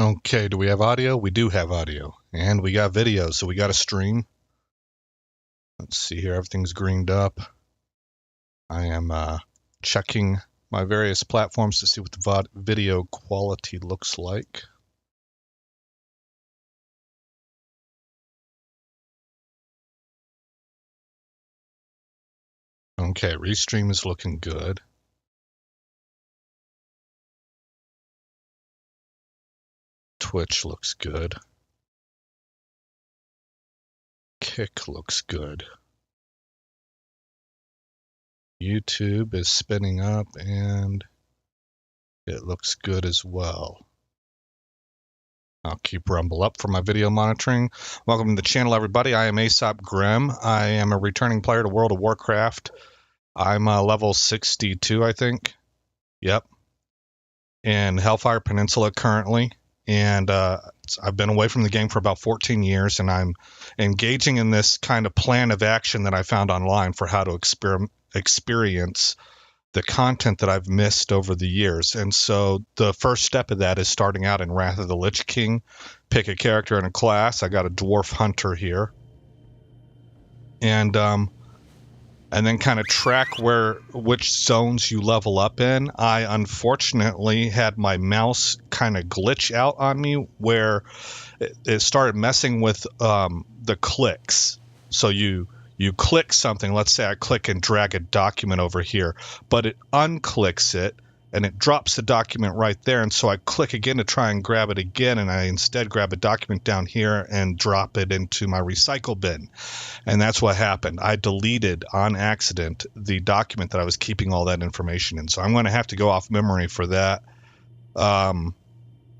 Okay, do we have audio? We do have audio. And we got video, so we got a stream. Let's see here, everything's greened up. I am checking my various platforms to see what the video quality looks like. Okay, Restream is looking good. Twitch looks good. Kick looks good. YouTube is spinning up and it looks good as well. I'll keep Rumble up for my video monitoring. Welcome to the channel, everybody. I am Aesop Grimm. I am a returning player to World of Warcraft. I'm level 62, I think. Yep. In Hellfire Peninsula currently. And I've been away from the game for about 14 years, and I'm engaging in this kind of plan of action that I found online for how to experience the content that I've missed over the years. And so the first step of that is starting out in Wrath of the Lich King. Pick a character and a class. I got a Dwarf Hunter here. And then kind of track which zones you level up in. I unfortunately had my mouse kind of glitch out on me where it started messing with the clicks. So you click something, let's say I click and drag a document over here, but it unclicks it and it drops the document right there. And so I click again to try and grab it again, and I instead grab a document down here and drop it into my recycle bin. And that's what happened. I deleted on accident the document that I was keeping all that information in. So I'm going to have to go off memory for that,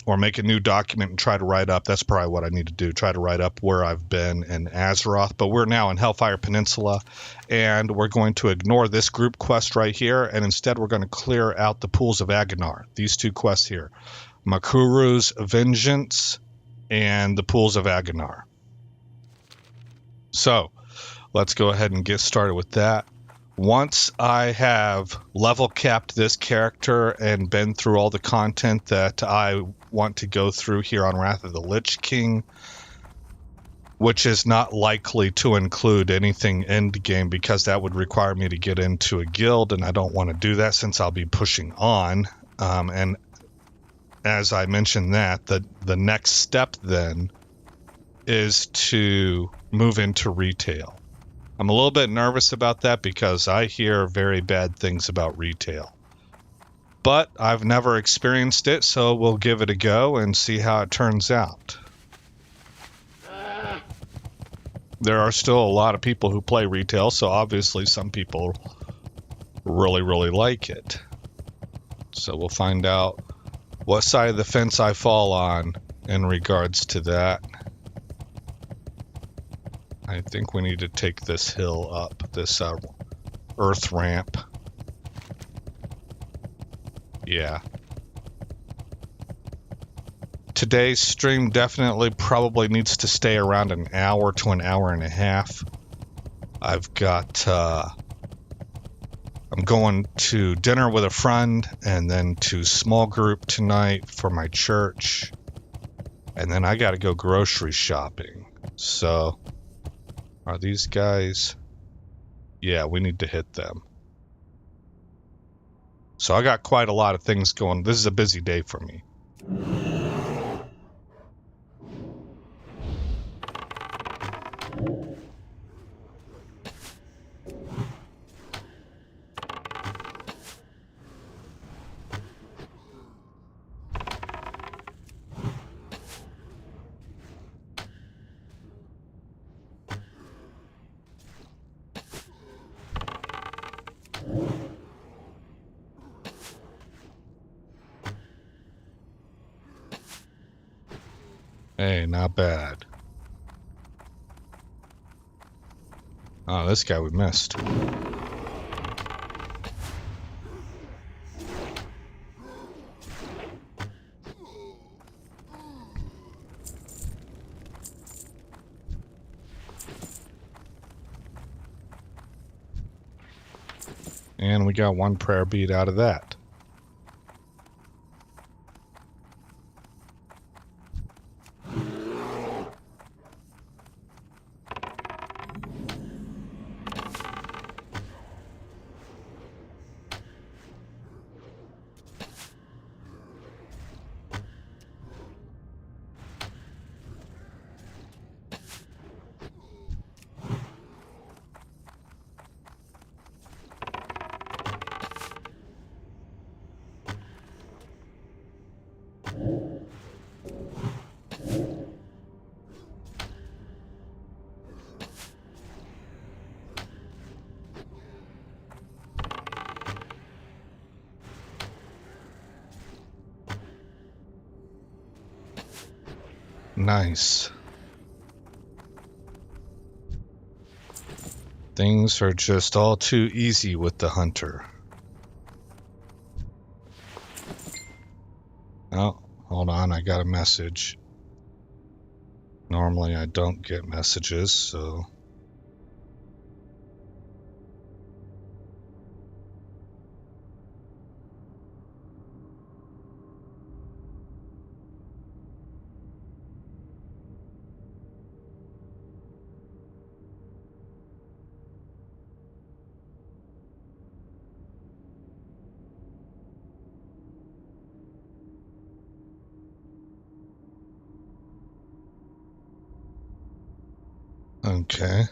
or make a new document and try to write up. That's probably what I need to do, try to write up where I've been in Azeroth. But we're now in Hellfire Peninsula, and we're going to ignore this group quest right here, and instead we're going to clear out the pools of Aggonar. These two quests here, Makuru's Vengeance and the pools of Aggonar. So let's go ahead and get started with that. Once I have level capped this character and been through all the content that I want to go through here on Wrath of the Lich King, which is not likely to include anything end game because that would require me to get into a guild, and I don't want to do that since I'll be pushing on. And as I mentioned that, the next step then is to move into retail. I'm a little bit nervous about that because I hear very bad things about retail. But I've never experienced it, so we'll give it a go and see how it turns out. There are still a lot of people who play retail, so obviously some people really, really like it. So we'll find out what side of the fence I fall on in regards to that. I think we need to take this hill up, this earth ramp. Yeah. Today's stream definitely probably needs to stay around an hour to an hour and a half. I've got, I'm going to dinner with a friend and then to small group tonight for my church. And then I got to go grocery shopping. So are these guys? Yeah, we need to hit them. So I got quite a lot of things going. This is a busy day for me. Hey, not bad. Oh, this guy we missed. And we got one prayer bead out of that. Nice. Things are just all too easy with the hunter. Oh, hold on, I got a message. Normally I don't get messages, so... Okay.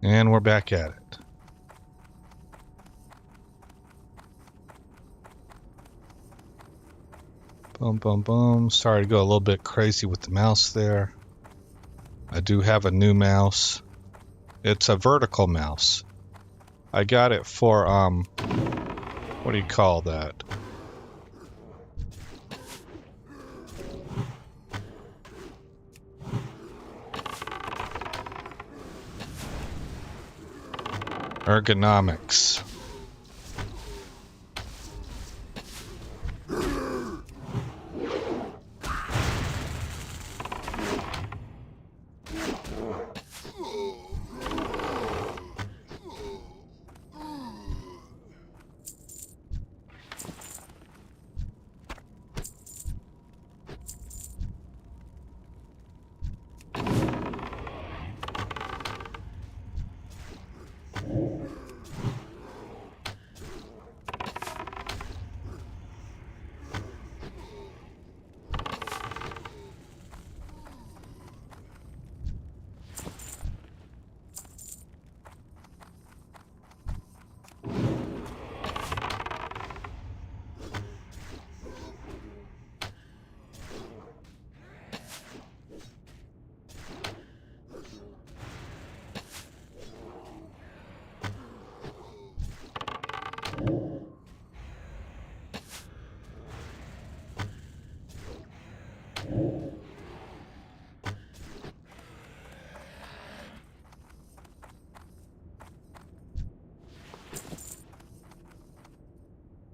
And we're back at it. Boom, boom, boom. Sorry to go a little bit crazy with the mouse there. I do have a new mouse. It's a vertical mouse. I got it for, what do you call that? Ergonomics.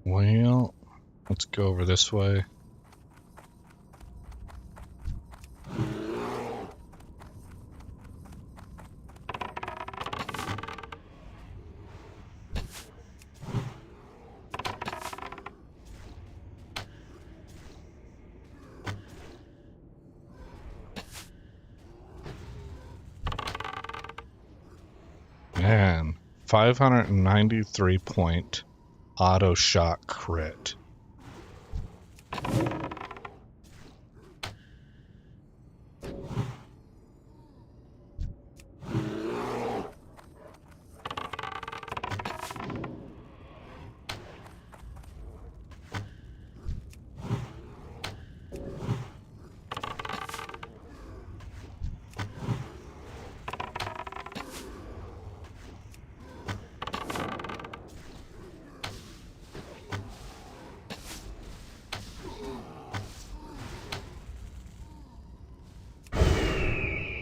Well, let's go over this way. Man, 593 point auto shot crit.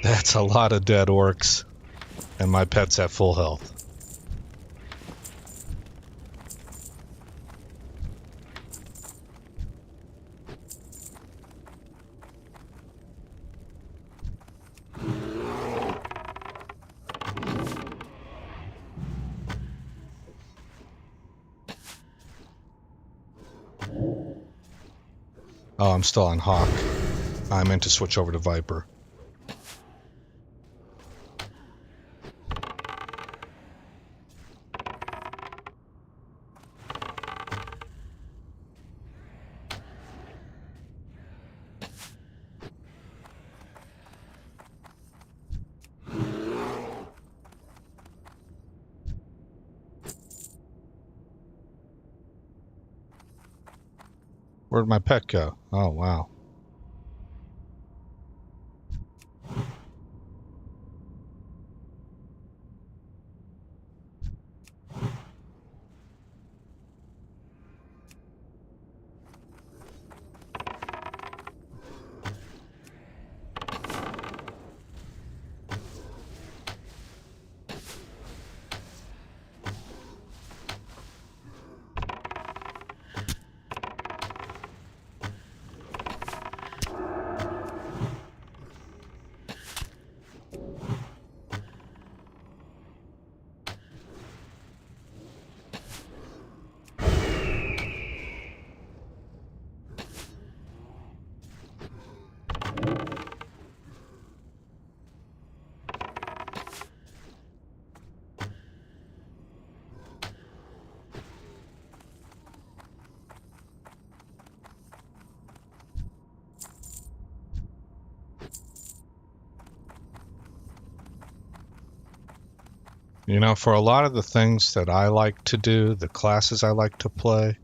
That's a lot of dead orcs, and my pet's at full health. Oh, I'm still on Hawk. I meant to switch over to Viper. Where'd my pet go? Oh, wow. You know, for a lot of the things that I like to do, the classes I like to play,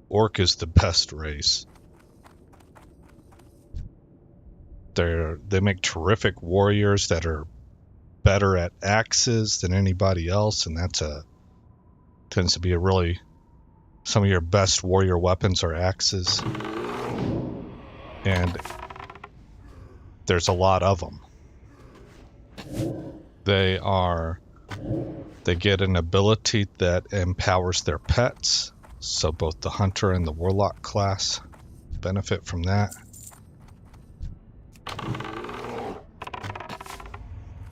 Orc is the best race. They make terrific warriors that are better at axes than anybody else, and tends to be a really, some of your best warrior weapons are axes. And there's a lot of them. They get an ability that empowers their pets, so both the hunter and the warlock class benefit from that.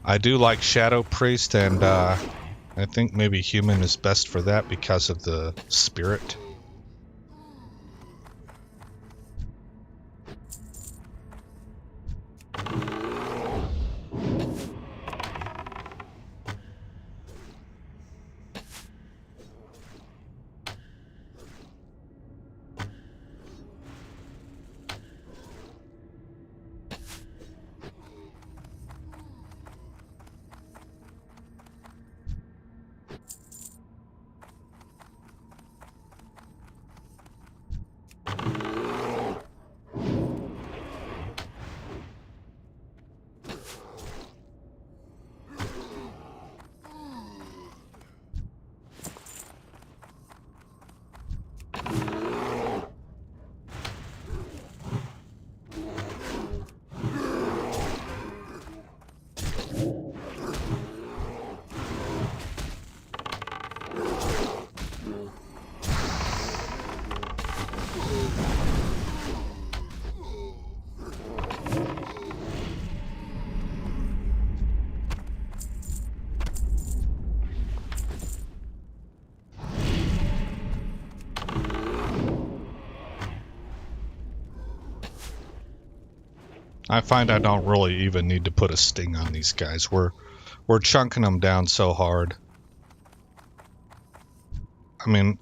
I do like Shadow Priest, and I think maybe human is best for that because of the spirit. I find I don't really even need to put a sting on these guys. We're chunking them down so hard. I mean,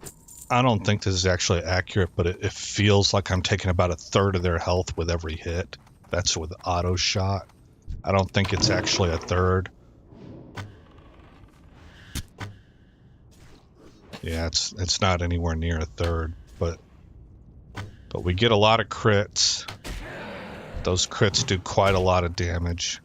I don't think this is actually accurate, but it feels like I'm taking about a third of their health with every hit. That's with auto shot. I don't think it's actually a third. Yeah, it's not anywhere near a third, but we get a lot of crits. Those crits do quite a lot of damage.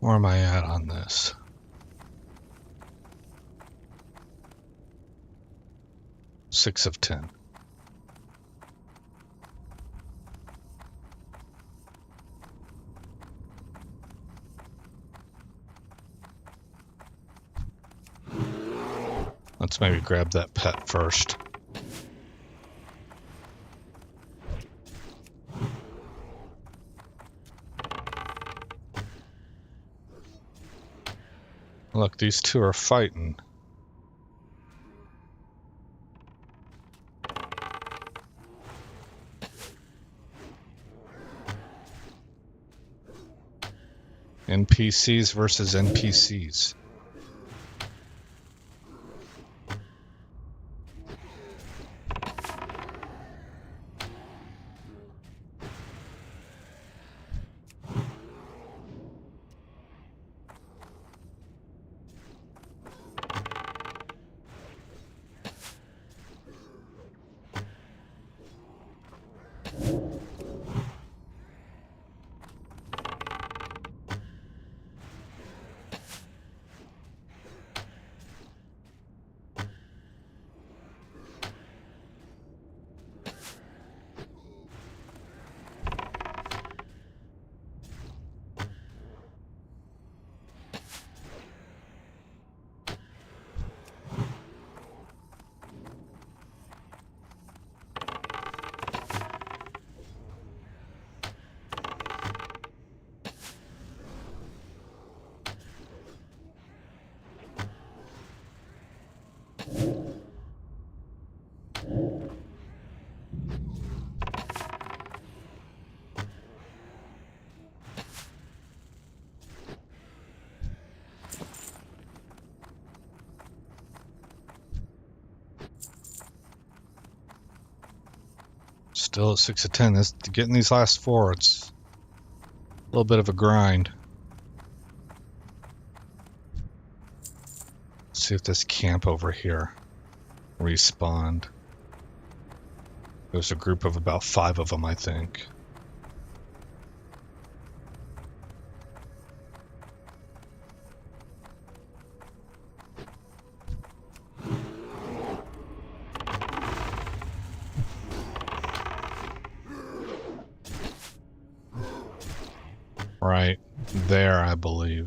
Where am I at on this? Six of 10. Let's maybe grab that pet first. Look, these two are fighting. NPCs versus NPCs. Still at 6 of 10. Getting these last 4, it's a little bit of a grind. Let's see if this camp over here respawned. There's a group of about 5 of them, I think. Right there, I believe.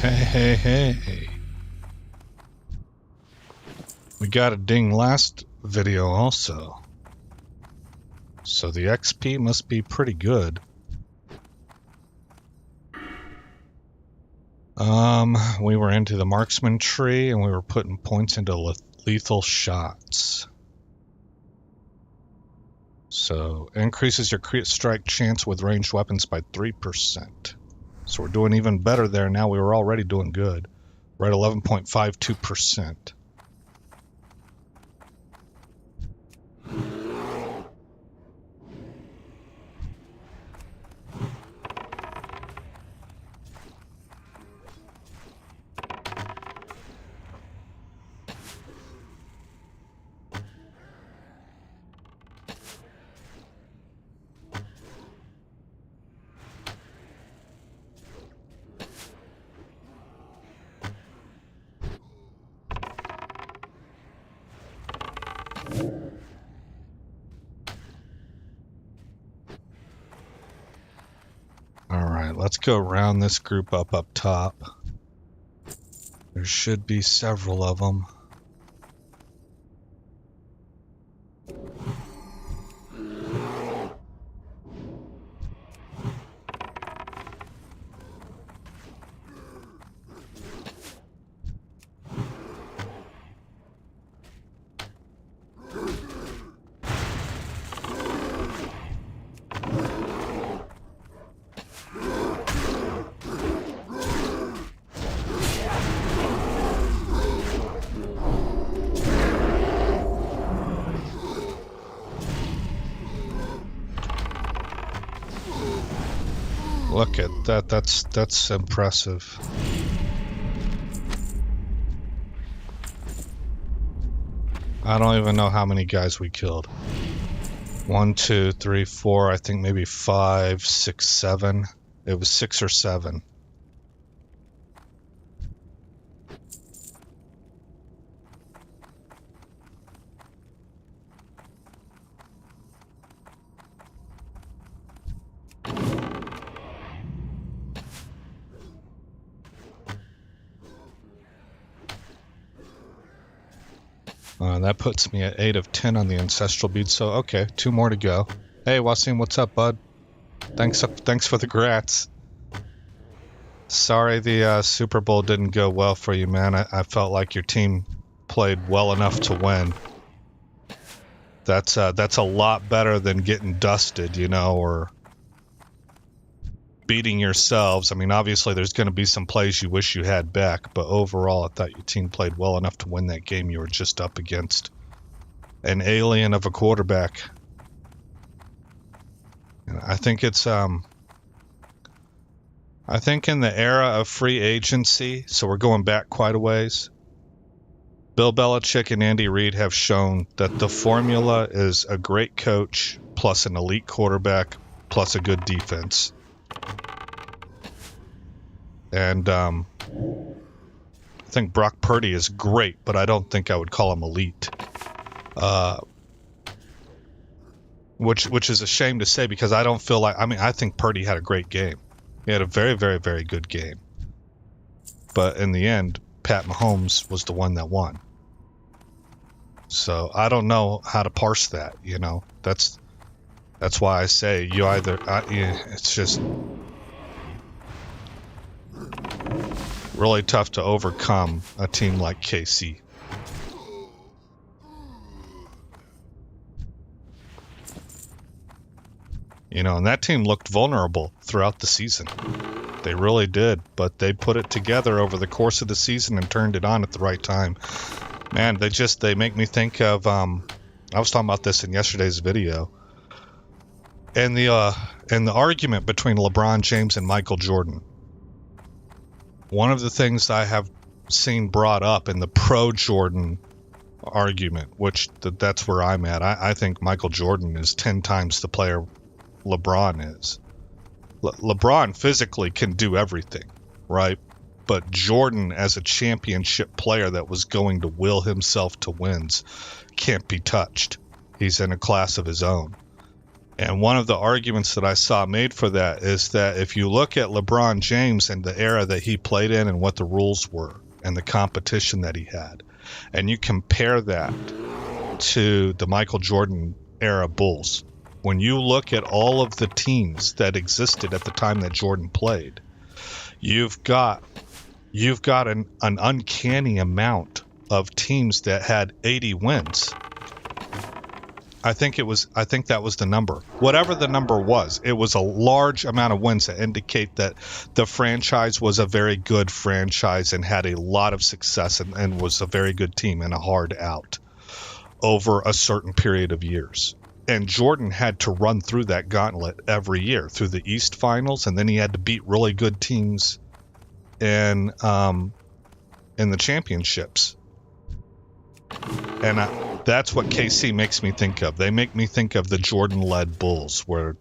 Hey. We got a ding last video also. So the XP must be pretty good. We were into the marksman tree and we were putting points into lethal shots. So increases your crit strike chance with ranged weapons by 3%. So we're doing even better there now. We were already doing good. We're at 11.52%. Alright, let's go round this group up top. There should be several of them. Look at that, that's impressive. I don't even know how many guys we killed. 1, 2, 3, 4, I think maybe 5, 6, 7. It was 6 or 7. That puts me at 8 of 10 on the ancestral bead, so okay, 2 more to go. Hey Wasim, what's up, bud? Thanks for the grats. Sorry the Super Bowl didn't go well for you, man. I felt like your team played well enough to win. That's a lot better than getting dusted, you know, or beating yourselves. I mean, obviously there's going to be some plays you wish you had back, but overall I thought your team played well enough to win that game. You were just up against an alien of a quarterback. And I think it's I think in the era of free agency, so we're going back quite a ways, Bill Belichick and Andy Reid have shown that the formula is a great coach plus an elite quarterback plus a good defense. And I think Brock Purdy is great, but I don't think I would call him elite. Which is a shame to say, because I don't feel like, I think Purdy had a great game. He had a very, very, very good game. But in the end, Pat Mahomes was the one that won. So I don't know how to parse that, you know. That's why I say you either, it's just really tough to overcome a team like KC. You know, and that team looked vulnerable throughout the season. They really did, but they put it together over the course of the season and turned it on at the right time. Man, they make me think of, I was talking about this in yesterday's video, and the argument between LeBron James and Michael Jordan. One of the things I have seen brought up in the pro-Jordan argument, which that's where I'm at. I think Michael Jordan is 10 times the player LeBron is. LeBron physically can do everything, right? But Jordan, as a championship player that was going to will himself to wins, can't be touched. He's in a class of his own. And one of the arguments that I saw made for that is that if you look at LeBron James and the era that he played in and what the rules were and the competition that he had, and you compare that to the Michael Jordan era Bulls, when you look at all of the teams that existed at the time that Jordan played, you've got an uncanny amount of teams that had 80 wins. I think that was the number. Whatever the number was, it was a large amount of wins that indicate that the franchise was a very good franchise and had a lot of success and was a very good team and a hard out over a certain period of years. And Jordan had to run through that gauntlet every year through the East Finals, and then he had to beat really good teams in the championships. And that's what KC makes me think of. They make me think of the Jordan-led Bulls, where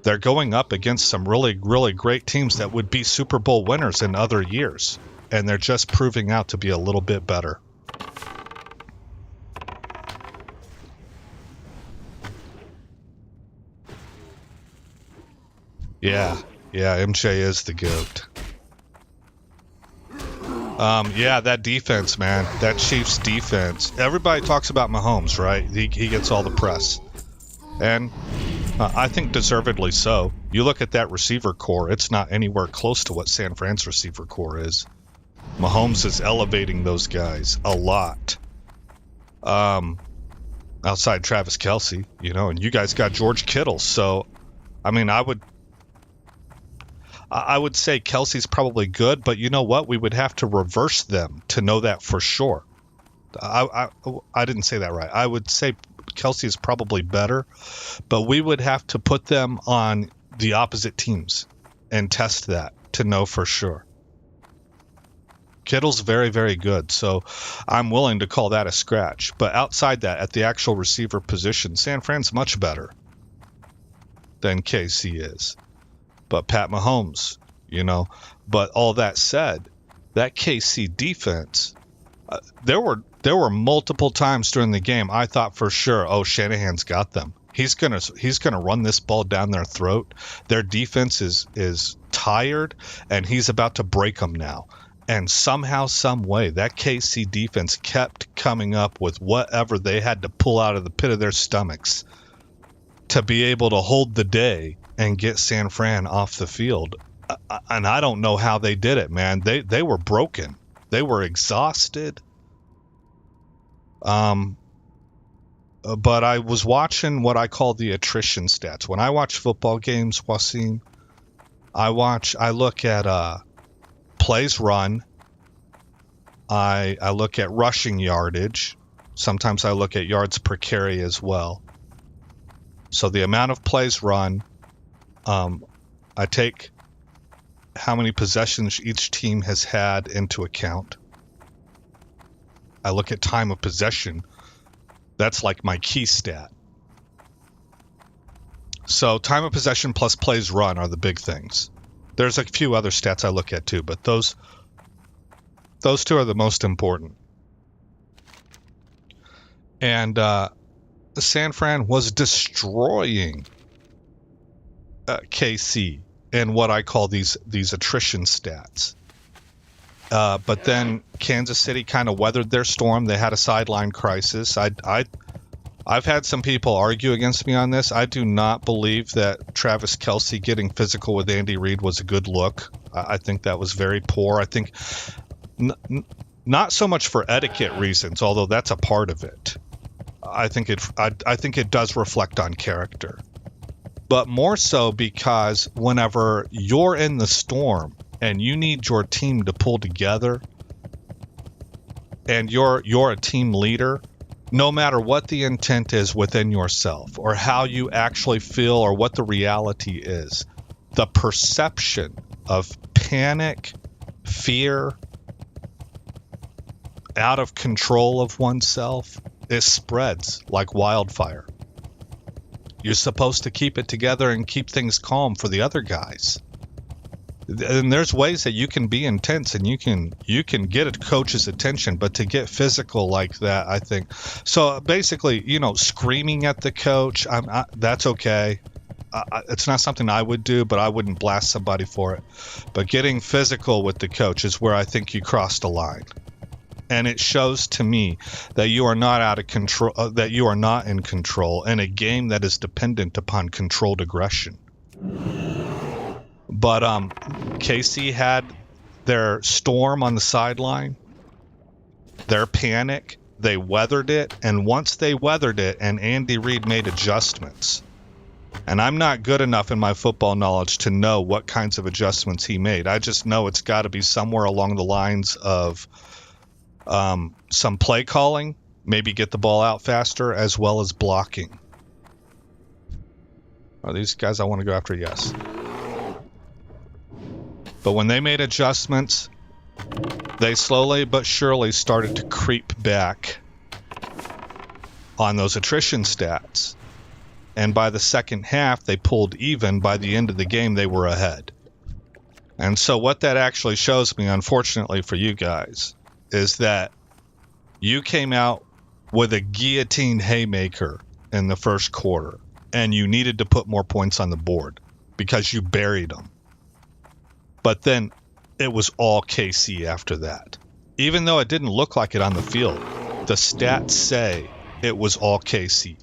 they're going up against some really, really great teams that would be Super Bowl winners in other years, and they're just proving out to be a little bit better. Yeah, MJ is the GOAT. Yeah, that defense, man. That Chiefs defense. Everybody talks about Mahomes, right? He gets all the press. And I think deservedly so. You look at that receiver core, it's not anywhere close to what San Fran's receiver core is. Mahomes is elevating those guys a lot. Outside Travis Kelce, you know, and you guys got George Kittle. So, I mean, I would say Kelsey's probably good, but you know what? We would have to reverse them to know that for sure. I didn't say that right. I would say Kelsey is probably better, but we would have to put them on the opposite teams and test that to know for sure. Kittle's very, very good, so I'm willing to call that a scratch. But outside that, at the actual receiver position, San Fran's much better than KC is. But Pat Mahomes, you know. But all that said, that KC defense, there were multiple times during the game I thought for sure, oh, Shanahan's got them. He's gonna run this ball down their throat. Their defense is tired, and he's about to break them now. And somehow, some way, that KC defense kept coming up with whatever they had to pull out of the pit of their stomachs to be able to hold the day and get San Fran off the field. And I don't know how they did it, man. They were broken. They were exhausted. But I was watching what I call the attrition stats. When I watch football games, Wasim, I look at plays run. I look at rushing yardage. Sometimes I look at yards per carry as well. So the amount of plays run, I take how many possessions each team has had into account. I look at time of possession. That's like my key stat. So time of possession plus plays run are the big things. There's a few other stats I look at too, but those two are the most important. And San Fran was destroying KC in what I call these attrition stats. But then Kansas City kind of weathered their storm. They had a sideline crisis. I've had some people argue against me on this. I do not believe that Travis Kelce getting physical with Andy Reid was a good look. I think that was very poor. I think not so much for etiquette reasons, although that's a part of it. I think it does reflect on character, but more so because whenever you're in the storm and you need your team to pull together, and you're a team leader, no matter what the intent is within yourself or how you actually feel or what the reality is, the perception of panic, fear, out of control of oneself, it spreads like wildfire. You're supposed to keep it together and keep things calm for the other guys. And there's ways that you can be intense and you can get a coach's attention, but to get physical like that, I think. So basically, screaming at the coach, that's okay. It's not something I would do, but I wouldn't blast somebody for it. But getting physical with the coach is where I think you crossed a line. And it shows to me that you are not out of control, that you are not in control in a game that is dependent upon controlled aggression. But KC had their storm on the sideline, their panic, they weathered it, and once they weathered it and Andy Reid made adjustments, and I'm not good enough in my football knowledge to know what kinds of adjustments he made. I just know it's got to be somewhere along the lines of some play calling, maybe get the ball out faster, as well as blocking. Are these guys I want to go after? Yes. But when they made adjustments, they slowly but surely started to creep back on those attrition stats. And by the second half, they pulled even. By the end of the game, they were ahead. And so what that actually shows me, unfortunately for you guys, is that you came out with a guillotine haymaker in the first quarter, and you needed to put more points on the board because you buried them. But then it was all KC after that. Even though it didn't look like it on the field, the stats say it was all KC.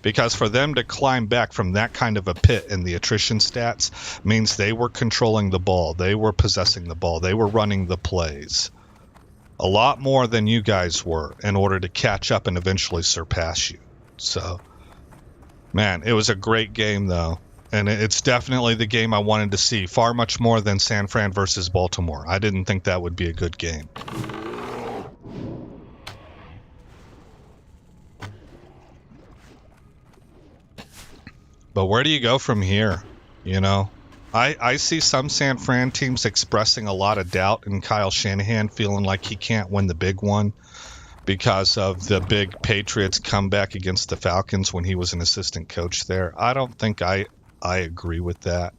Because for them to climb back from that kind of a pit in the attrition stats means they were controlling the ball, they were possessing the ball, they were running the plays. A lot more than you guys were in order to catch up and eventually surpass you. So, man, it was a great game though. And it's definitely the game I wanted to see, far much more than San Fran versus Baltimore. I didn't think that would be a good game. But where do you go from here? I see some San Fran teams expressing a lot of doubt in Kyle Shanahan, feeling like he can't win the big one because of the big Patriots comeback against the Falcons when he was an assistant coach there. I don't think I agree with that.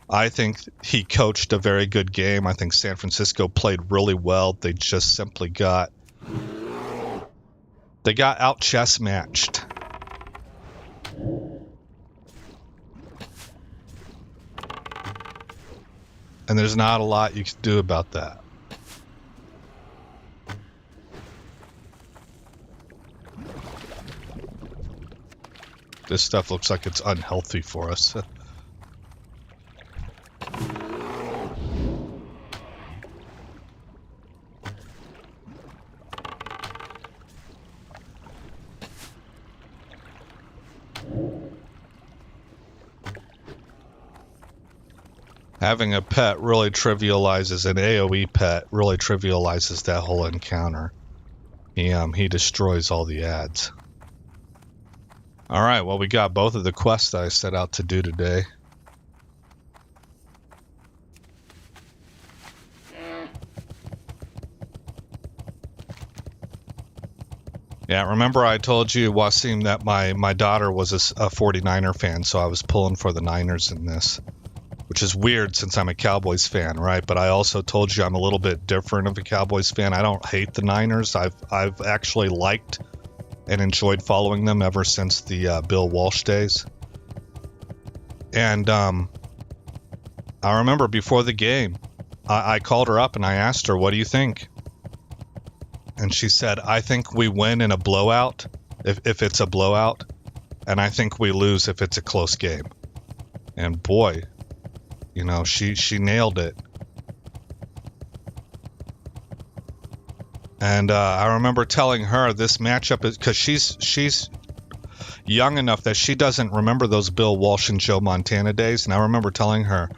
I think he coached a very good game. I think San Francisco played really well. They just simply got out chess matched. And there's not a lot you can do about that. This stuff looks like it's unhealthy for us. Having a pet really trivializes, an AoE pet really trivializes that whole encounter. He destroys all the ads. Alright, well, we got both of the quests that I set out to do today. Yeah, remember I told you, Wasim, that my daughter was a 49er fan, so I was pulling for the Niners in this, which is weird since I'm a Cowboys fan, right? But I also told you I'm a little bit different of a Cowboys fan. I don't hate the Niners. I've actually liked and enjoyed following them ever since the Bill Walsh days. And I remember before the game, I called her up and I asked her, what do you think? And she said, I think we win in a blowout, if it's a blowout, and I think we lose if it's a close game. And boy, you know, she nailed it. And I remember telling her this matchup is because she's young enough that she doesn't remember those Bill Walsh and Joe Montana days. And I remember telling her,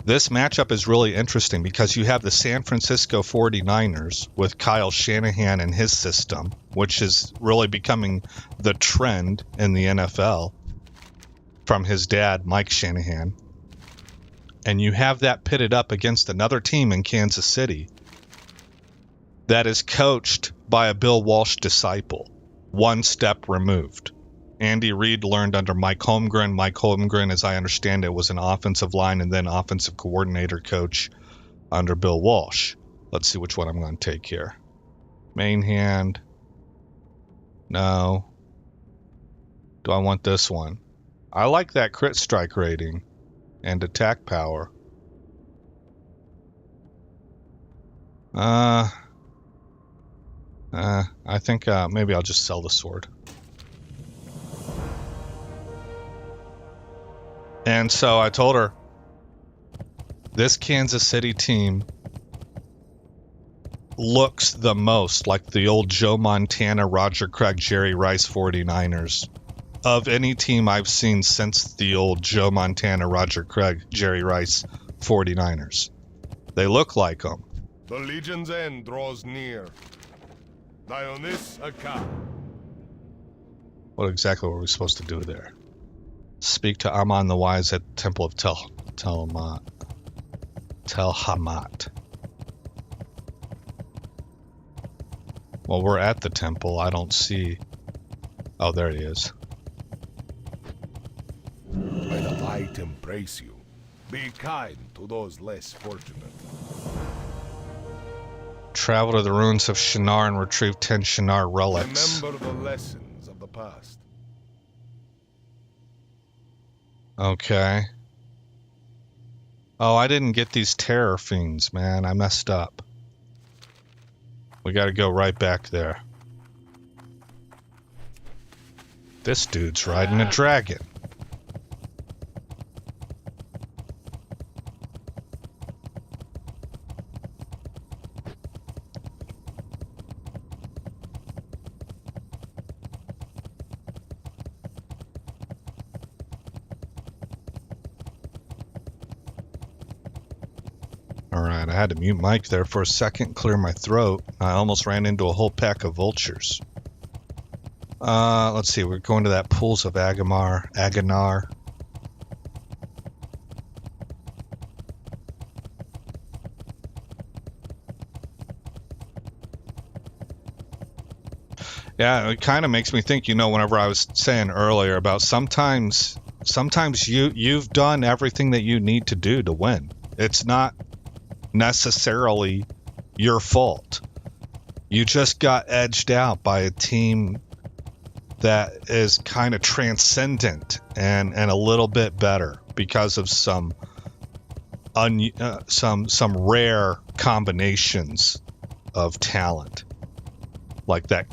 this matchup is really interesting because you have the San Francisco 49ers with Kyle Shanahan and his system, which is really becoming the trend in the NFL from his dad, Mike Shanahan. And you have that pitted up against another team in Kansas City that is coached by a Bill Walsh disciple, one step removed. Andy Reid learned under Mike Holmgren. Mike Holmgren, as I understand it, was an offensive line and then offensive coordinator coach under Bill Walsh. Let's see which one I'm going to take here. Main hand. No. Do I want this one? I like that crit strike rating and attack power. I think maybe I'll just sell the sword. And so I told her, this Kansas City team looks the most like the old Joe Montana, Roger Craig, Jerry Rice 49ers of any team I've seen since the old Joe Montana, Roger Craig, Jerry Rice 49ers. They look like them. The Legion's end draws near. Dionys Akka. What exactly were we supposed to do there? Speak to Amon the Wise at Temple of Telhamat. Well, we're at the temple. I don't see... Oh, there he is. May the light embrace you. Be kind to those less fortunate. Travel to the ruins of Shinar and retrieve 10 Shinar relics. Remember the lessons of the past. Okay. Oh, I didn't get these terror fiends, man. I messed up. We gotta go right back there. This dude's riding a dragon. Alright, I had to mute Mike there for a second, clear my throat. I almost ran into a whole pack of vultures. Let's see, we're going to that pools of Aggonar. Yeah, it kind of makes me think, you know, whenever I was saying earlier about sometimes you've done everything that you need to do to win. It's not necessarily your fault. You just got edged out by a team that is kind of transcendent and a little bit better because of some rare combinations of talent, like that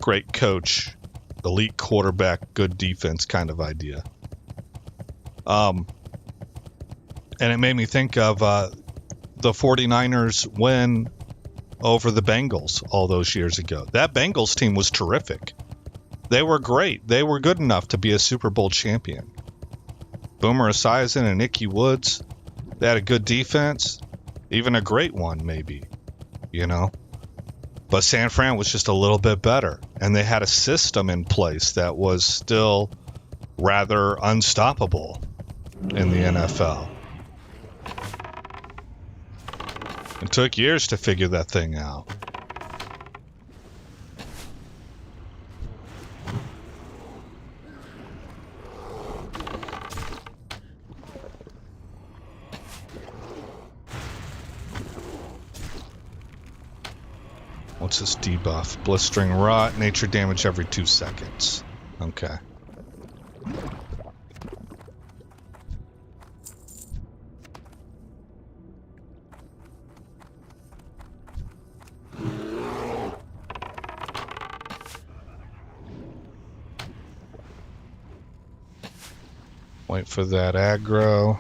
great coach, elite quarterback, good defense kind of idea. And it made me think of the 49ers win over the Bengals all those years ago. That Bengals team was terrific. They were great. They were good enough to be a Super Bowl champion. Boomer Esiason and Ickey Woods, they had a good defense, even a great one maybe, you know. But San Fran was just a little bit better, and they had a system in place that was still rather unstoppable in the NFL. It took years to figure that thing out. What's this debuff? Blistering rot, nature damage every 2 seconds. Okay. Wait for that aggro.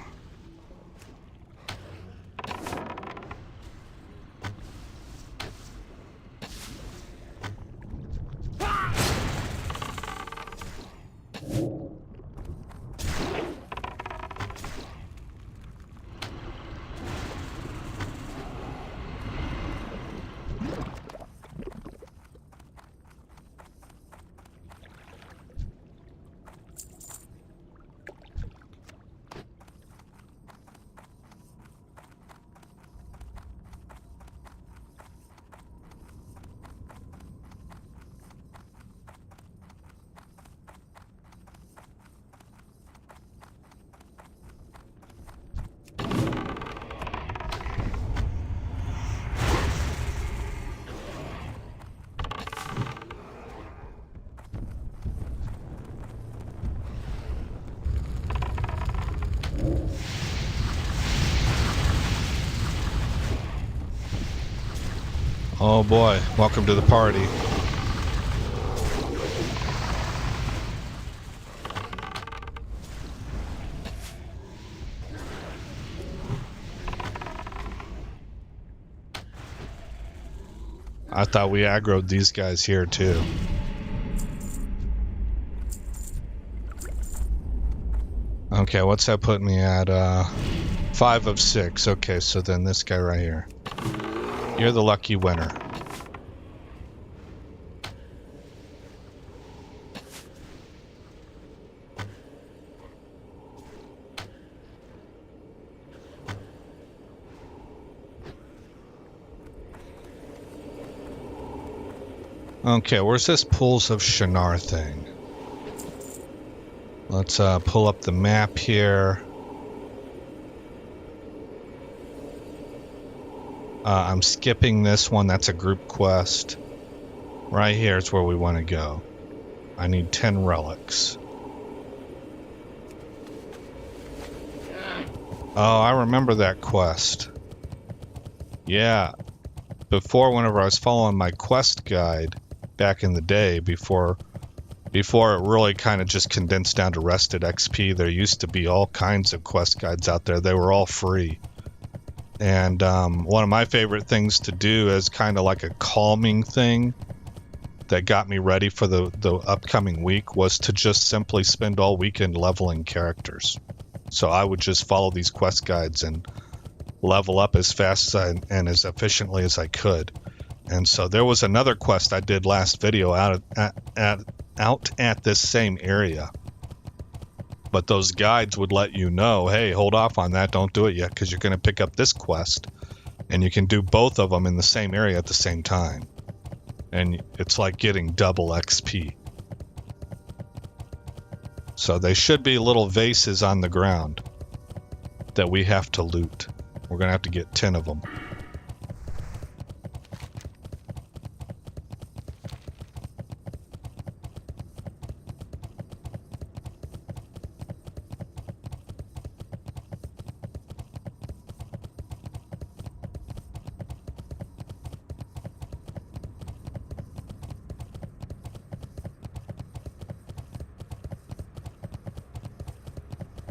Oh boy, welcome to the party. I thought we aggroed these guys here too. Okay, what's that put me at? 5 of 6. Okay, so then this guy right here. You're the lucky winner. Okay, where's this Pools of Shinar thing? Let's pull up the map here. I'm skipping this one. That's a group quest. Right here is where we want to go. I need 10 relics. Oh, I remember that quest. Yeah. Before, whenever I was following my quest guide back in the day, before it really kind of just condensed down to rested XP, there used to be all kinds of quest guides out there. They were all free. And one of my favorite things to do as kind of like a calming thing that got me ready for the upcoming week was to just simply spend all weekend leveling characters. So I would just follow these quest guides and level up as fast and as efficiently as I could. And so there was another quest I did last video out at this same area. But those guides would let you know, hey, hold off on that, don't do it yet, because you're going to pick up this quest, and you can do both of them in the same area at the same time. And it's like getting double XP. So they should be little vases on the ground that we have to loot. We're going to have to get 10 of them.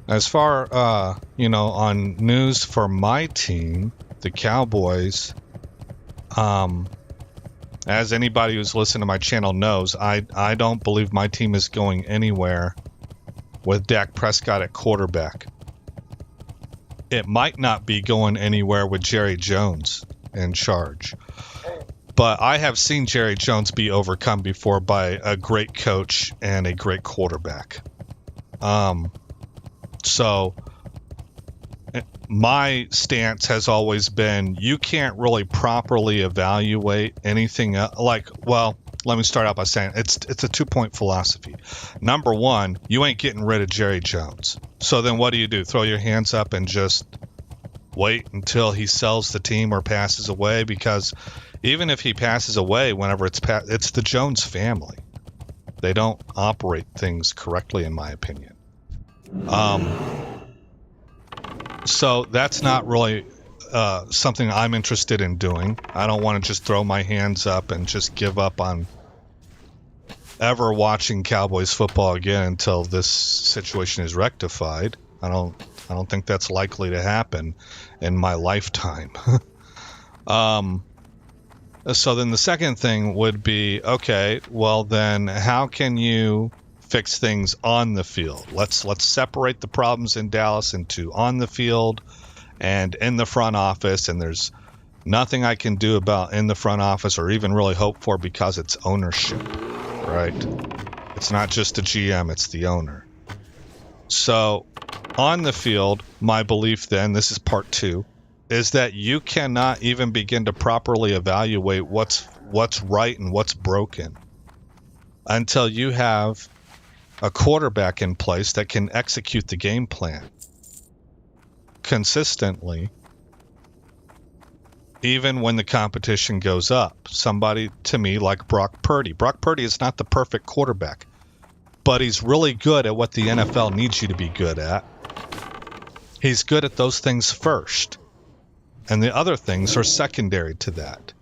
As far, on news for my team, the Cowboys, as anybody who's listened to my channel knows, I don't believe my team is going anywhere with Dak Prescott at quarterback. It might not be going anywhere with Jerry Jones in charge. But I have seen Jerry Jones be overcome before by a great coach and a great quarterback. So my stance has always been you can't really properly evaluate anything let me start out by saying it's a 2-point philosophy. Number one, you ain't getting rid of Jerry Jones. So then what do? Throw your hands up and just wait until he sells the team or passes away, because even if he passes away, whenever it's the Jones family. They don't operate things correctly, in my opinion. So that's not really something I'm interested in doing. I don't want to just throw my hands up and just give up on ever watching Cowboys football again until this situation is rectified. I don't think that's likely to happen in my lifetime. So then the second thing would be, okay, well then how can you fix things on the field? Let's separate the problems in Dallas into on the field and in the front office, and there's nothing I can do about in the front office or even really hope for, because it's ownership, right? It's not just the GM, it's the owner. So on the field, my belief then, this is part 2, is that you cannot even begin to properly evaluate what's right and what's broken until you have a quarterback in place that can execute the game plan consistently, even when the competition goes up. Somebody to me like Brock Purdy. Brock Purdy is not the perfect quarterback, but he's really good at what the NFL needs you to be good at. He's good at those things first, and the other things are secondary to that.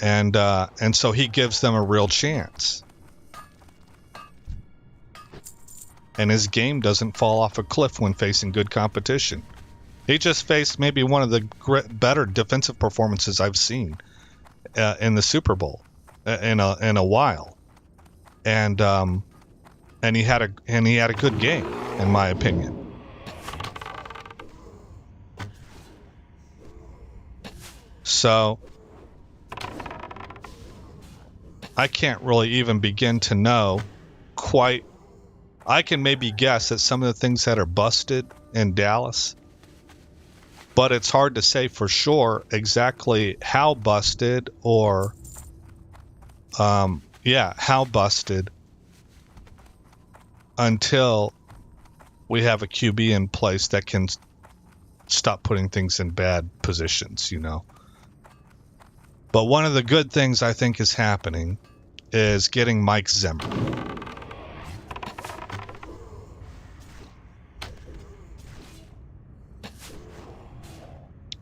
And so he gives them a real chance. And his game doesn't fall off a cliff when facing good competition. He just faced maybe one of the better defensive performances I've seen in the Super Bowl in a while, and he had a good game, in my opinion. So I can't really even begin to know quite. I can maybe guess at some of the things that are busted in Dallas, but it's hard to say for sure exactly how busted or, how busted until we have a QB in place that can stop putting things in bad positions, you know. But one of the good things I think is happening is getting Mike Zimmer.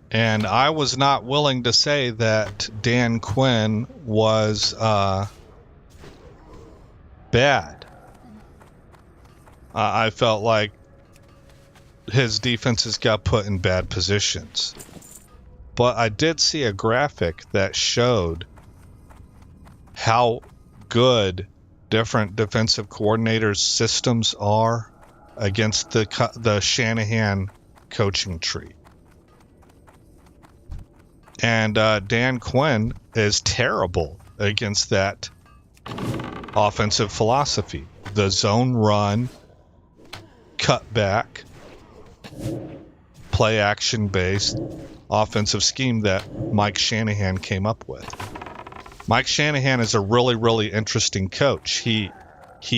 And I was not willing to say that Dan Quinn was bad. I felt like his defenses got put in bad positions. But I did see a graphic that showed how good different defensive coordinators' systems are against the Shanahan coaching tree. And Dan Quinn is terrible against that offensive philosophy. The zone run, cut back, play action based offensive scheme that Mike Shanahan came up with. Mike Shanahan is a really, really interesting coach. He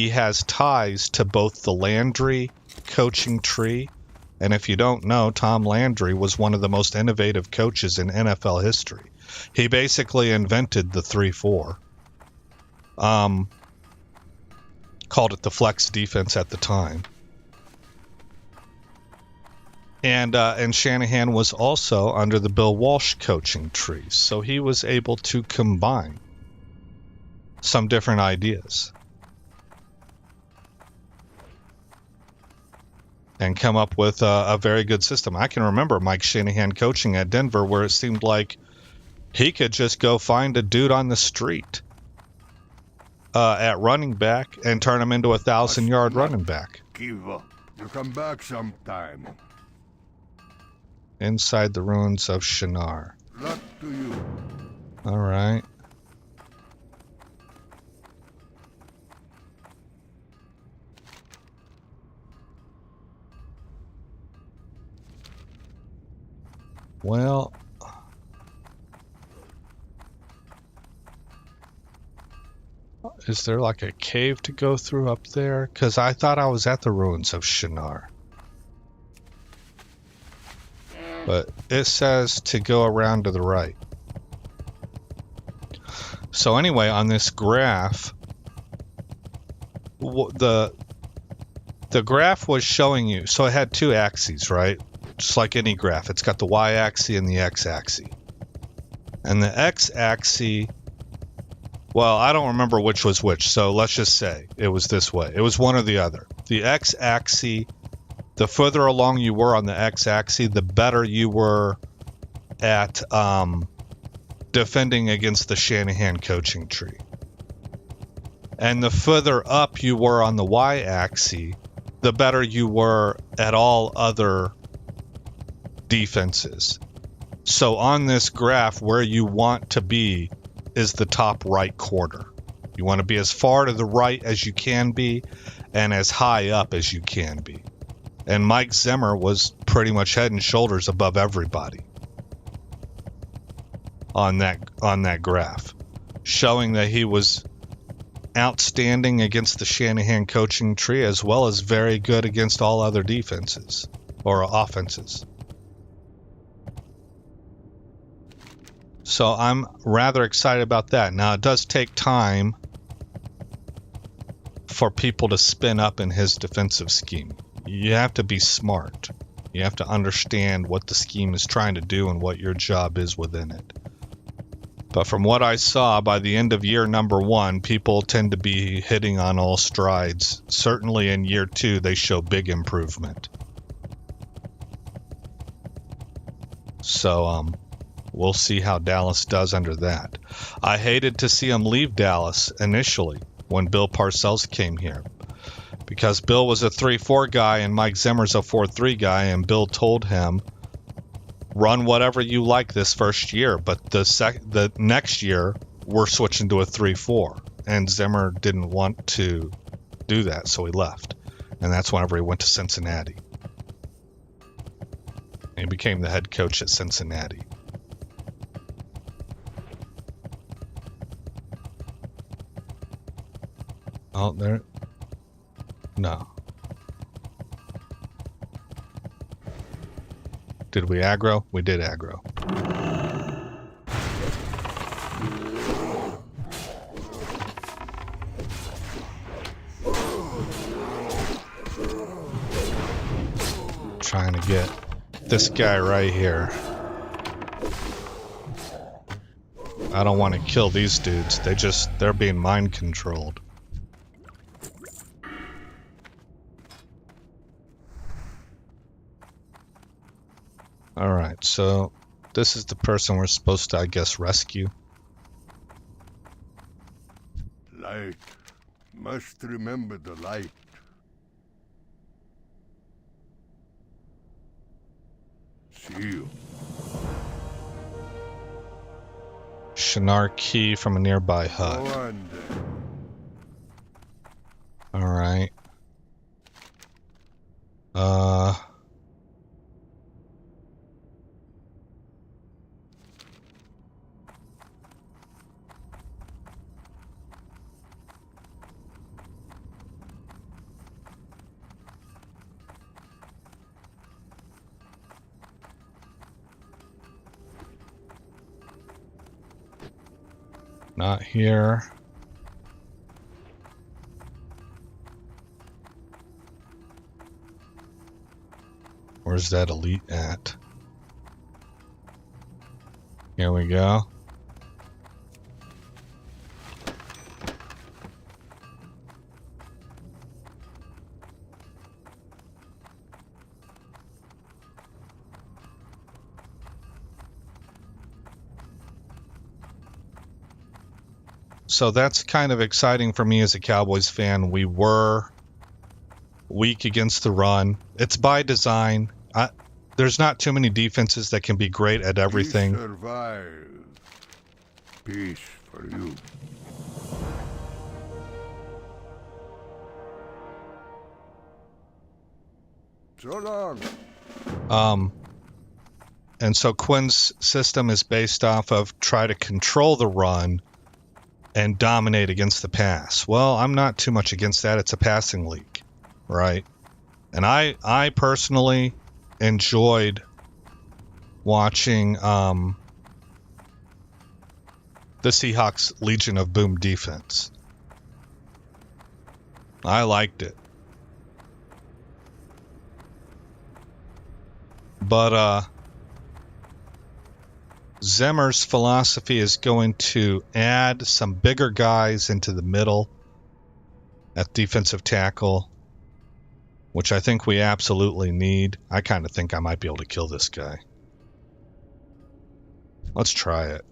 has ties to both the Landry coaching tree, and if you don't know, Tom Landry was one of the most innovative coaches in NFL history. He basically invented the 3-4. Called it the flex defense at the time. And Shanahan was also under the Bill Walsh coaching tree, so he was able to combine some different ideas and come up with a very good system. I can remember Mike Shanahan coaching at Denver, where it seemed like he could just go find a dude on the street at running back and turn him into a 1,000-yard running back. Kiva, you come back sometime. Inside the ruins of Shinar. Luck to you. All right. Well, is there like a cave to go through up there? Because I thought I was at the ruins of Shinar. But it says to go around to the right. So anyway, on this graph, the graph was showing you, so it had two axes, right? Just like any graph. It's got the y-axis and the x-axis. And the x-axis, well, I don't remember which was which, so let's just say it was this way. It was one or the other. The x-axis, the further along you were on the x-axis, the better you were at defending against the Shanahan coaching tree. And the further up you were on the y-axis, the better you were at all other defenses. So on this graph, where you want to be is the top right corner. You want to be as far to the right as you can be and as high up as you can be. And Mike Zimmer was pretty much head and shoulders above everybody on that graph, showing that he was outstanding against the Shanahan coaching tree as well as very good against all other defenses or offenses. So I'm rather excited about that. Now, it does take time for people to spin up in his defensive scheme. You have to be smart. You have to understand what the scheme is trying to do and what your job is within it. But from what I saw, by the end of year number 1, people tend to be hitting on all strides. Certainly in year 2, they show big improvement. So, we'll see how Dallas does under that. I hated to see him leave Dallas initially when Bill Parcells came here, because Bill was a 3-4 guy and Mike Zimmer's a 4-3 guy, and Bill told him, run whatever you like this first year, but the next year we're switching to a 3-4, and Zimmer didn't want to do that, so he left, and that's whenever he went to Cincinnati. He became the head coach at Cincinnati. Oh, there. No. Did we aggro? We did aggro. Trying to get this guy right here. I don't want to kill these dudes. They're being mind controlled. Alright, so this is the person we're supposed to, I guess, rescue. Light. Must remember the light. See you. Shinar key from a nearby hut. Go on then. Alright. Not here. Where's that elite at? Here we go. So that's kind of exciting for me as a Cowboys fan. We were weak against the run. It's by design. There's not too many defenses that can be great at everything. We survive. Peace for you. So long. And so Quinn's system is based off of try to control the run and dominate against the pass. Well, I'm not too much against that. It's a passing league, right? And I personally enjoyed watching the Seahawks Legion of Boom defense. I liked it. But Zemmer's philosophy is going to add some bigger guys into the middle at defensive tackle, which I think we absolutely need. I kind of think I might be able to kill this guy. Let's try it.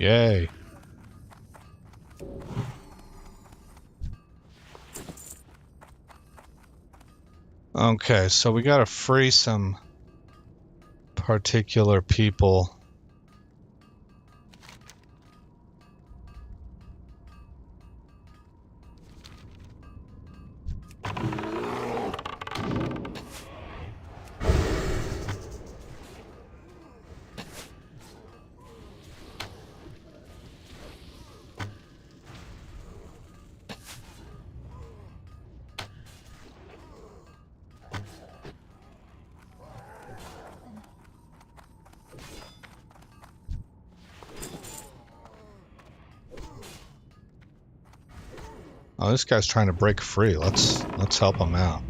Yay. Okay, so we gotta free some particular people. Oh, this guy's trying to break free. Let's help him out.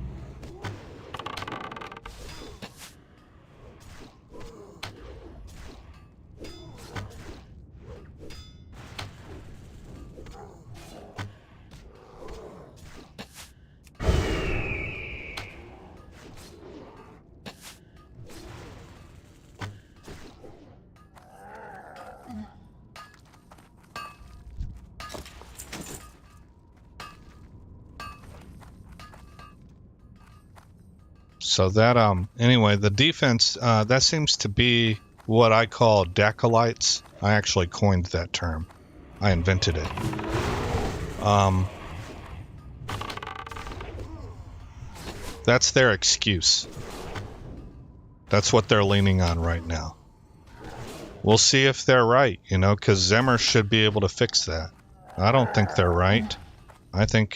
So that, anyway, the defense, that seems to be what I call Dacolites. I actually coined that term. I invented it. That's their excuse. That's what they're leaning on right now. We'll see if they're right, you know, because Zemmer should be able to fix that. I don't think they're right. I think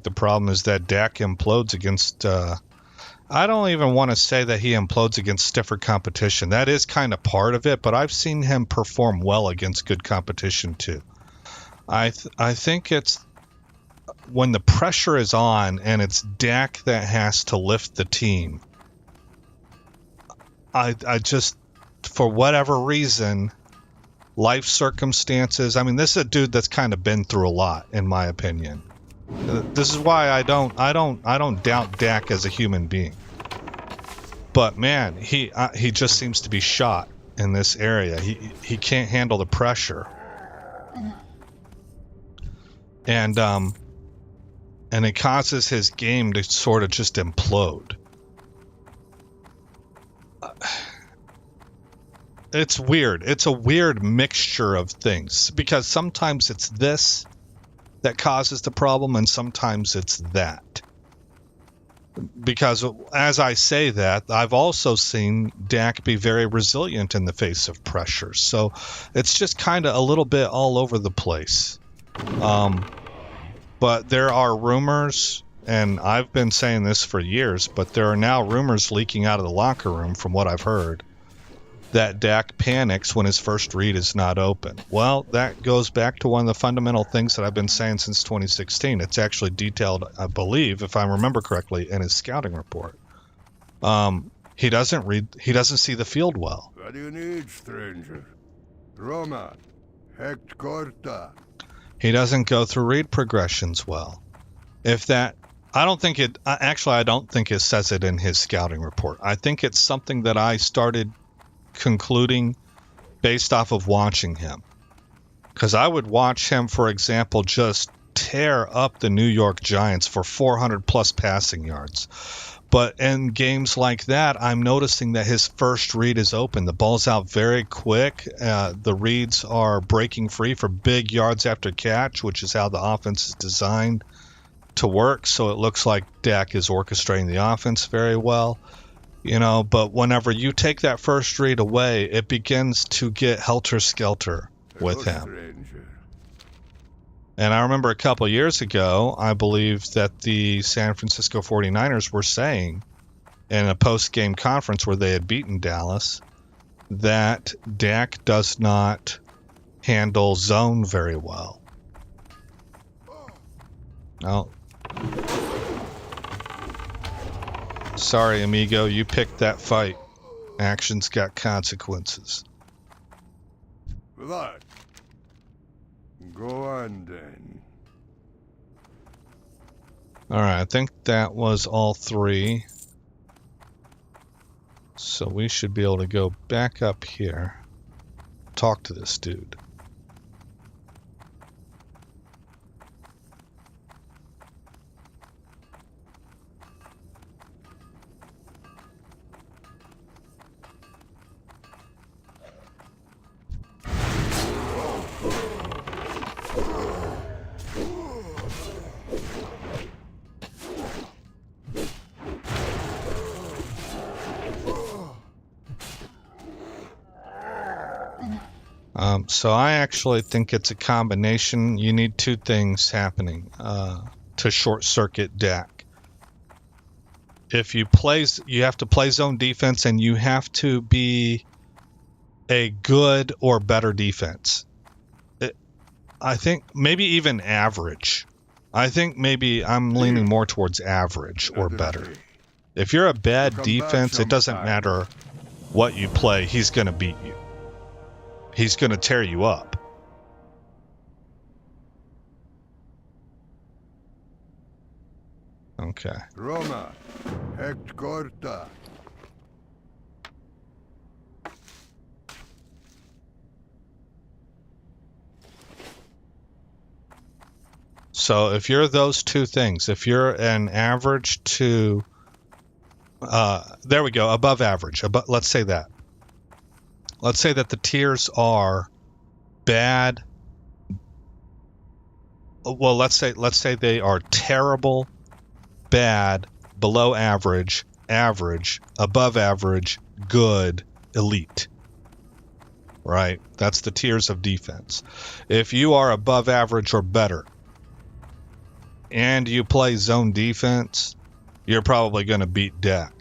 the problem is that Dak implodes against, I don't even want to say that he implodes against stiffer competition. That is kind of part of it, but I've seen him perform well against good competition too. I think it's when the pressure is on and it's Dak that has to lift the team. I just, for whatever reason, life circumstances, I mean, this is a dude that's kind of been through a lot, in my opinion. This is why I don't doubt Dak as a human being. But man, he just seems to be shot in this area. He can't handle the pressure. And it causes his game to sort of just implode. It's weird. It's a weird mixture of things because sometimes it's this that causes the problem, and sometimes it's that. Because as I say that, I've also seen Dak be very resilient in the face of pressure. So it's just kind of a little bit all over the place. But there are rumors, and I've been saying this for years, but there are now rumors leaking out of the locker room from what I've heard, that Dak panics when his first read is not open. Well, that goes back to one of the fundamental things that I've been saying since 2016. It's actually detailed, I believe, if I remember correctly, in his scouting report. He doesn't see the field well. What do you need, stranger? Roma, hect corta. He doesn't go through read progressions well. I don't think it says it in his scouting report. I think it's something that I started concluding based off of watching him. Because I would watch him, for example, just tear up the New York Giants for 400 plus passing yards. But in games like that, I'm noticing that his first read is open. The ball's out very quick. The reads are breaking free for big yards after catch, which is how the offense is designed to work. So it looks like Dak is orchestrating the offense very well. But whenever you take that first read away, it begins to get helter-skelter with him. And I remember a couple years ago, I believe that the San Francisco 49ers were saying in a post-game conference where they had beaten Dallas that Dak does not handle zone very well. Oh. Sorry, amigo, you picked that fight. Actions got consequences. Blood. Go on then. Alright, I think that was all three. So we should be able to go back up here. Talk to this dude. So I actually think it's a combination. You need two things happening to short circuit Dak. If you have to play zone defense, and you have to be a good or better defense. I think maybe even average. I think maybe I'm leaning more towards average or better. If you're a bad defense, it doesn't matter what you play, he's going to beat you. He's going to tear you up. Okay. Roma, hect corta. So if you're those two things, if you're an average to, there we go, above average. Let's say that. Let's say that the tiers are bad. Well, let's say they are terrible, bad, below average, average, above average, good, elite. Right? That's the tiers of defense. If you are above average or better, and you play zone defense, you're probably going to beat Dak.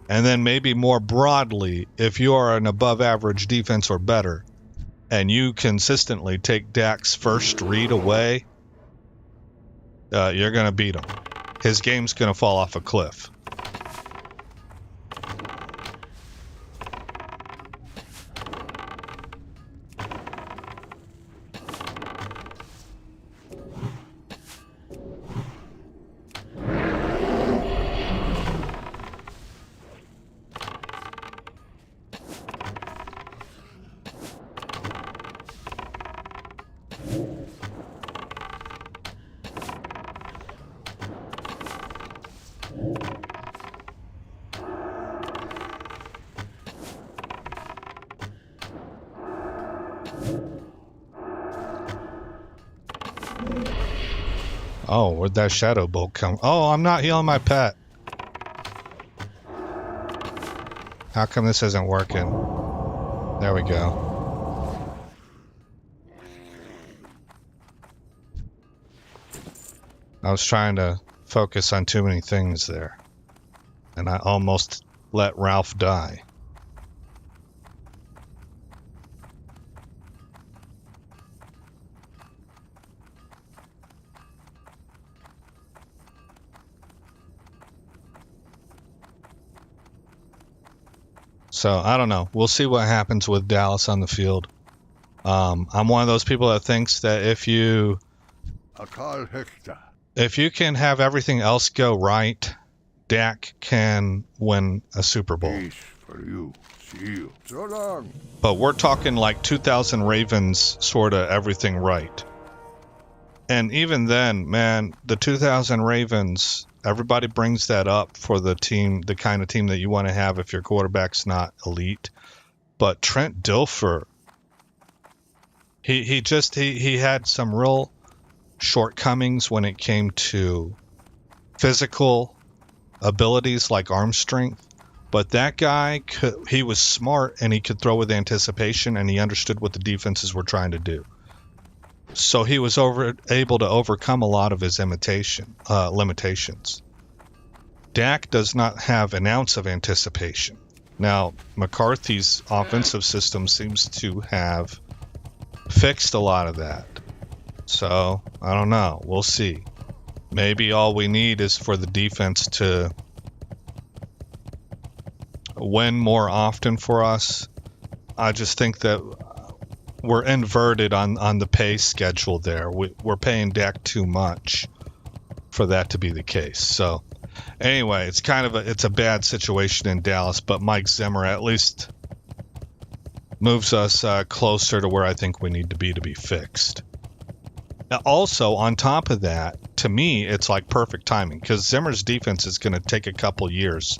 And then maybe more broadly, if you are an above average defense or better, and you consistently take Dak's first read away, you're going to beat him. His game's going to fall off a cliff. Oh, where'd that shadow bolt come? Oh, I'm not healing my pet. How come this isn't working? There we go. I was trying to focus on too many things there. And I almost let Ralph die. So I don't know. We'll see what happens with Dallas on the field. I'm one of those people that thinks that if you can have everything else go right, Dak can win a Super Bowl. But we're talking like 2,000 Ravens, sort of everything right. And even then, man, the 2,000 Ravens, everybody brings that up for the team, the kind of team that you want to have if your quarterback's not elite. But Trent Dilfer, he had some real shortcomings when it came to physical abilities like arm strength. But that guy, he was smart and he could throw with anticipation and he understood what the defenses were trying to do. So he was able to overcome a lot of his limitations. Dak does not have an ounce of anticipation. Now, McCarthy's offensive system seems to have fixed a lot of that. So, I don't know. We'll see. Maybe all we need is for the defense to win more often for us. I just think that we're inverted on the pay schedule there. We're paying Dak too much for that to be the case. So anyway, it's a bad situation in Dallas, but Mike Zimmer at least moves us closer to where I think we need to be fixed. Also, on top of that, to me, it's like perfect timing because Zimmer's defense is going to take a couple years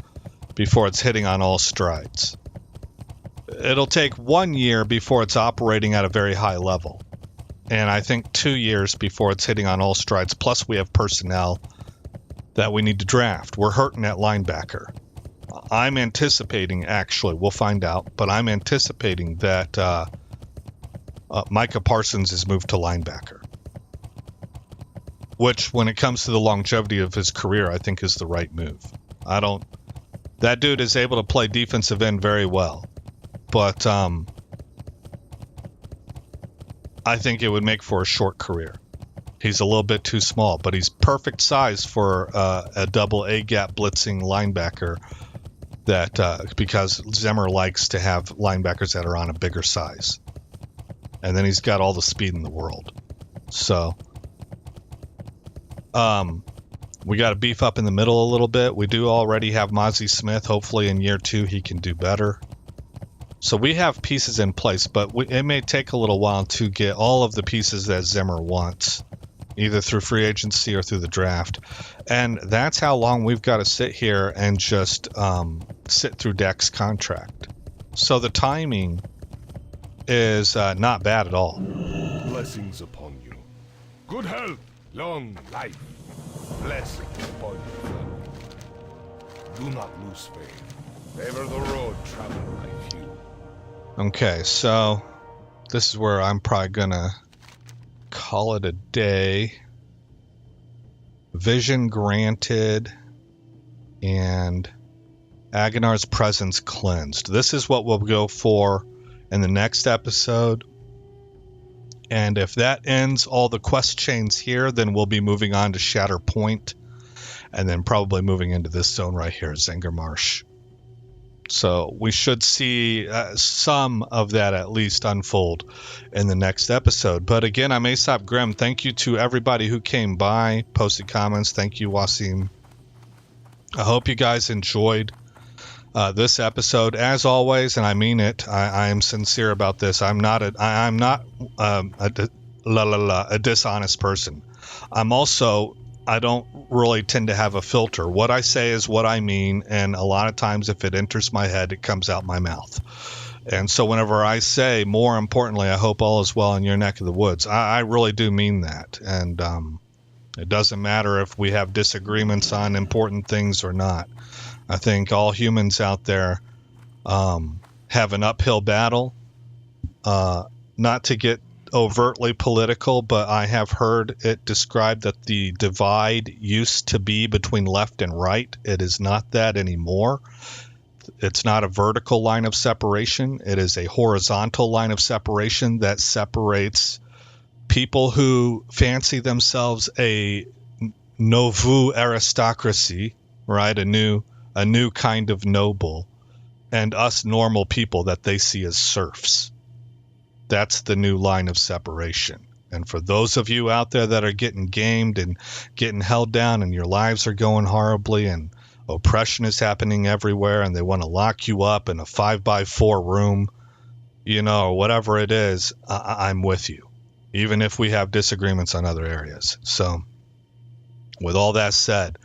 before it's hitting on all strides. It'll take 1 year before it's operating at a very high level. And I think 2 years before it's hitting on all strides. Plus, we have personnel that we need to draft. We're hurting at linebacker. I'm anticipating, actually, we'll find out, but I'm anticipating that Micah Parsons is moved to linebacker. Which, when it comes to the longevity of his career, I think is the right move. That dude is able to play defensive end very well. But I think it would make for a short career. He's a little bit too small, but he's perfect size for a double A gap blitzing linebacker. Because Zimmer likes to have linebackers that are on a bigger size, and then he's got all the speed in the world. So, we got to beef up in the middle a little bit. We do already have Mozzie Smith. Hopefully, in year 2 he can do better. So we have pieces in place, but it may take a little while to get all of the pieces that Zimmer wants, either through free agency or through the draft. And that's how long we've got to sit here and just sit through Dak's contract. So the timing is not bad at all. Blessings upon you. Good health, long life. Blessings upon you, family. Do not lose faith. Favor the road traveled by few. Okay, so this is where I'm probably gonna call it a day. Vision granted and Aggonnar's presence cleansed. This is what we'll go for in the next episode. And if that ends all the quest chains here, then we'll be moving on to Shatter Point and then probably moving into this zone right here, Zenger Marsh. So we should see some of that at least unfold in the next episode. But again, I'm Aesop Grimm. Thank you to everybody who came by, posted comments. Thank you, Wasim. I hope you guys enjoyed this episode. As always, and I mean it, I am sincere about this. I'm not a dishonest person. I don't really tend to have a filter. What I say is what I mean, and a lot of times if it enters my head, it comes out my mouth. And so whenever I say, more importantly, I hope all is well in your neck of the woods, I really do mean that. And it doesn't matter if we have disagreements on important things or not. I think all humans out there have an uphill battle, not to get overtly political, but I have heard it described that the divide used to be between left and right. It is not that anymore. It's not a vertical line of separation. It is a horizontal line of separation that separates people who fancy themselves a nouveau aristocracy, right? A new kind of noble, and us normal people that they see as serfs. That's the new line of separation. And for those of you out there that are getting gamed and getting held down and your lives are going horribly and oppression is happening everywhere and they want to lock you up in a 5x4 room, or whatever it is, I'm with you, even if we have disagreements on other areas. So with all that said,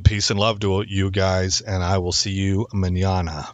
peace and love to you guys, and I will see you mañana.